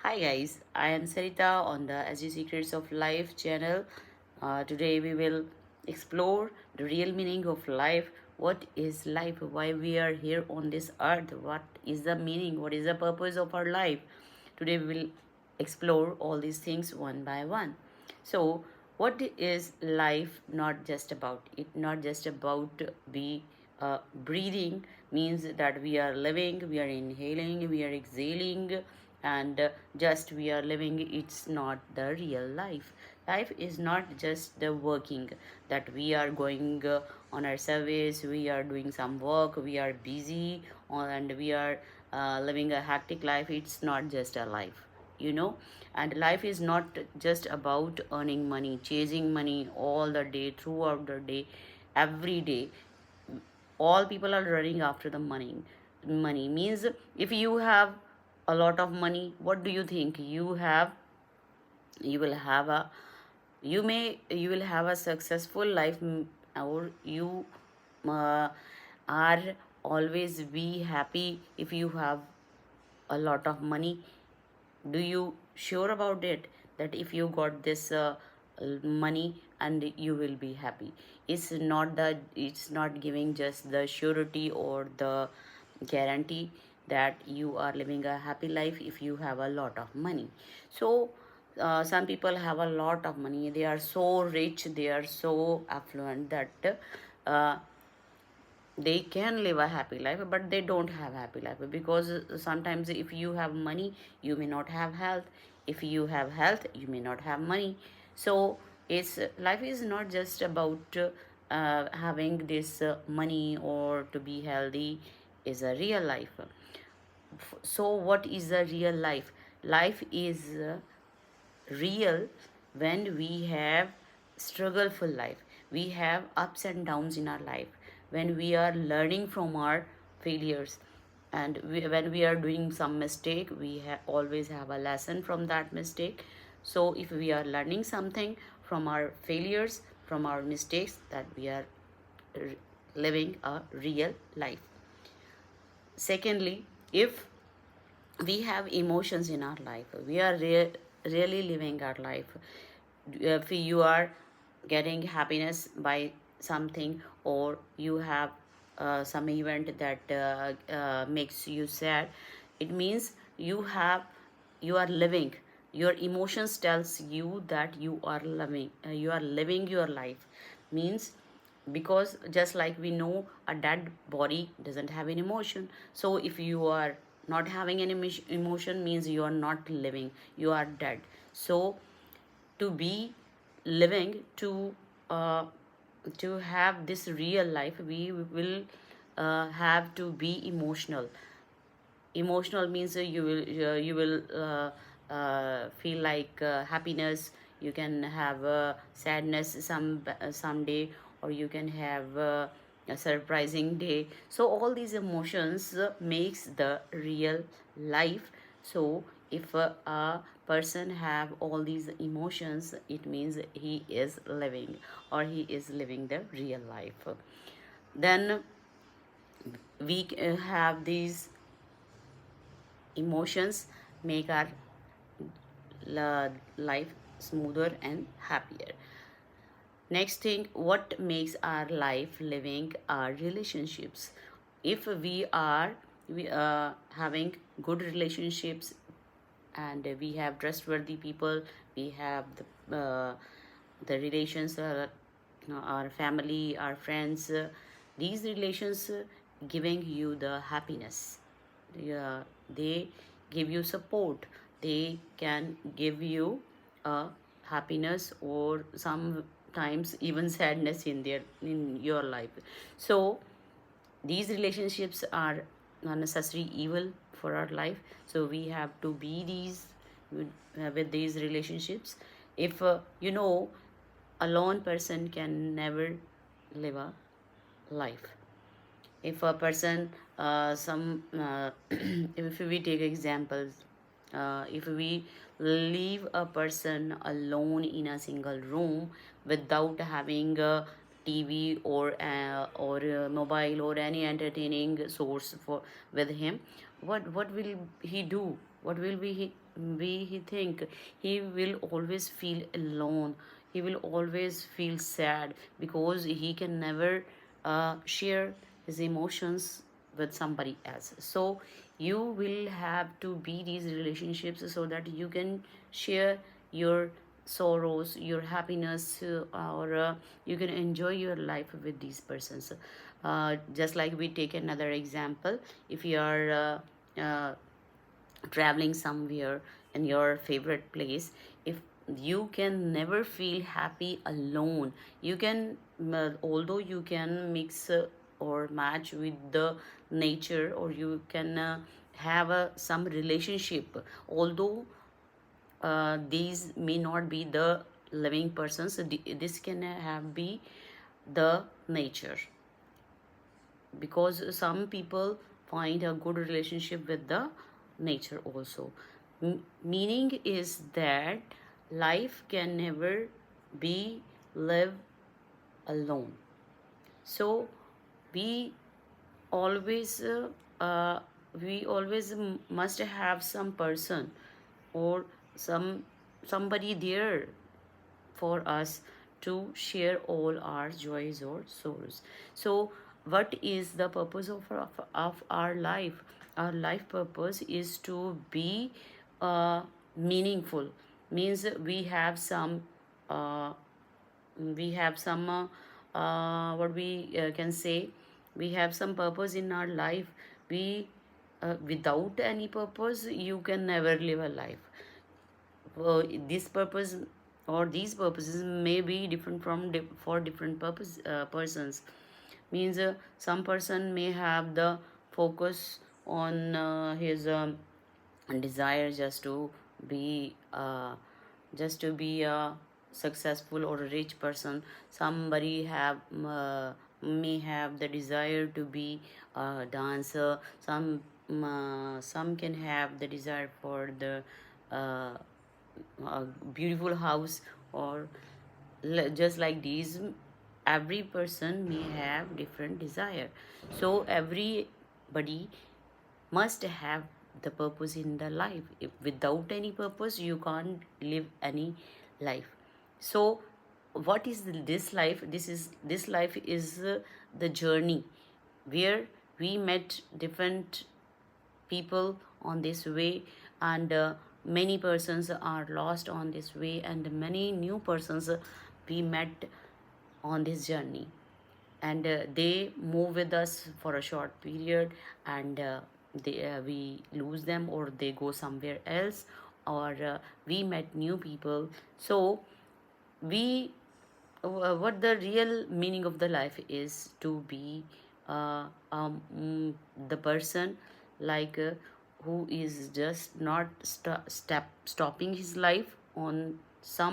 Hi guys, I am Sarita on the SG Secrets of Life channel. Today we will explore the real meaning of life. What is life? Why we are here on this earth? What is the meaning? What is the purpose of our life? Today we will explore all these things one by one. So, what is life not just about? It not just about be breathing means that we are living, we are inhaling, we are exhaling, and just we are living. It's not the real life. Life is not just the working that we are going on our service, we are doing some work, we are busy, and we are living a hectic life. It's not just a life, you know. And life is not just about earning money, chasing money all the day, throughout the day, every day. All people are running after the money means, if you have a lot of money, what do you think you will have a you will have a successful life, or you uh, are always be happy if you have a lot of money? Do you sure about it that if you got this money and you will be happy? It's not giving just the surety or the guarantee that you are living a happy life if you have a lot of money. So some people have a lot of money, they are so rich, they are so affluent that uh, they can live a happy life, but they don't have happy life, because sometimes if you have money you may not have health, if you have health you may not have money. So it's life is not just about having this money or to be healthy is a real life. So what is the real life? Life is real when we have struggleful life, we have ups and downs in our life, when we are learning from our failures, and when we are doing some mistake, we always have a lesson from that mistake. So if we are learning something from our failures, from our mistakes, that we are r- living a real life. Secondly, if we have emotions in our life, we are really living our life. If you are getting happiness by something, or you have some event that makes you sad, it means you are living. Your emotions tells you that you are living your life. Means, because just like we know, a dead body doesn't have an emotion. So if you are not having any emotion, means you are not living, you are dead. So to be living, uh, to have this real life, we will have to be emotional. Emotional means you will feel like happiness, you can have sadness someday, or you can have a surprising day. So all these emotions makes the real life. So if a person have all these emotions, it means he is living, or he is living the real life. Then we have these emotions make our life smoother and happier. Next thing, what makes our life living are relationships. If we are having good relationships, and we have trustworthy people, we have the relations, our family, our friends, these relations giving you the happiness. Yeah, they give you support, they can give you happiness, or sometimes even sadness in your life. So these relationships are not necessarily evil for our life, so we have to be these with these relationships. If a lone person can never live a life. If a person some if we take examples, if we leave a person alone in a single room without having a TV or mobile or any entertaining source for with him, what will he do? What will he think? He will always feel alone. He will always feel sad because he can never share his emotions with somebody else. So you will have to be these relationships so that you can share your sorrows, your happiness, or you can enjoy your life with these persons. Just like we take another example, if you are traveling somewhere in your favorite place, if you can never feel happy alone, you can although you can mix or match with the nature, or you can have some relationship, although these may not be the living persons, this can have be the nature, because some people find a good relationship with the nature also. Meaning is that life can never be lived alone. So we always uh, must have some person or somebody there for us to share all our joys or sorrows. So, what is the purpose of our life? Our life purpose is to be meaningful. Means uh, we have some what we can say, we have some purpose in our life. We without any purpose you can never live a life. This purpose or these purposes may be different from for different purpose persons. Means some person may have the focus on his desire be uh, just to be a successful or a rich person. Somebody have may have the desire to be a dancer. Some can have the desire for the uh, a beautiful house, or just like these, every person may have different desire. So everybody must have the purpose in the life. If without any purpose you can't live any life. So what is this life? This life is the journey where we met different people on this way, and many persons are lost on this way, and many new persons we met on this journey, and they move with us for a short period, and we lose them, or they go somewhere else, or we met new people. So we what the real meaning of the life is to be uh, the person, like who is just not stopping his life on some